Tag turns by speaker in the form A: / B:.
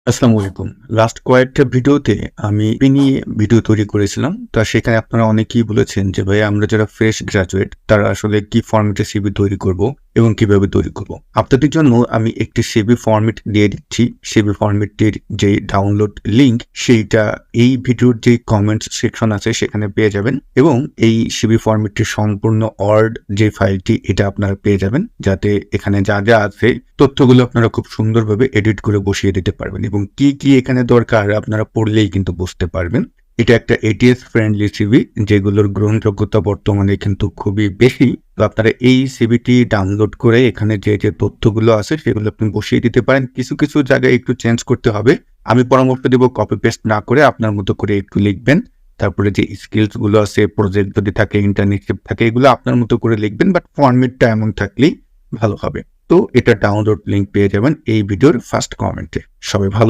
A: আসসালামু আলাইকুম। লাস্ট কয়েকটা ভিডিওতে আমি নিয়ে ভিডিও তৈরি করেছিলাম। সেখানে আপনারা অনেকেই বলেছেন যে, "ভাই আমরা যারা ফ্রেশ গ্র্যাজুয়েট তারা আসলে কি ফরম্যাটে সিভি তৈরি করব এবং কিভাবে তৈরি করব?" আপনাদের জন্য আমি একটি সিভি ফরম্যাট দিয়ে দিচ্ছি। সিভি ফরম্যাটটির যে ডাউনলোড লিংক সেইটা এই ভিডিওর যে কমেন্টস সেকশন আছে সেখানে পেয়ে যাবেন এবং এই সিভি ফরম্যাটটির সম্পূর্ণ ওয়ার্ড যে ফাইলটি এটা আপনারা পেয়ে যাবেন। যাতে এখানে যা আছে তথ্যগুলো আপনারা খুব সুন্দরভাবে এডিট করে বসিয়ে দিতে পারবেন এবং কি এখানে দরকার আপনারা পড়লেই কিন্তু বুঝতে পারবেন। এটা একটা ATS ফ্রেন্ডলি সিভি যেগুলোর গ্রহণযোগ্যতা বর্তমানে কিন্তু খুবই বেশি। তো আপনারা এই সিভিটি ডাউনলোড করে এখানে যে তথ্যগুলো আছে সেগুলো আপনি বসিয়ে দিতে পারেন। কিছু জায়গায় একটু চেঞ্জ করতে হবে। আমি পরামর্শ দেব কপি পেস্ট না করে আপনার মতো করে একটু লিখবেন। তারপরে যে স্কিলস গুলো আছে, প্রজেক্ট যদি থাকে, ইন্টার্নশিপ থাকে এগুলো আপনার মতো করে লিখবেন বাট ফরম্যাটটা এমন থাকলেই ভালো হবে। তো এটা ডাউনলোড লিংক পেয়ে যাবেন এই ভিডিওর ফার্স্ট কমেন্টে। সবাই ভালো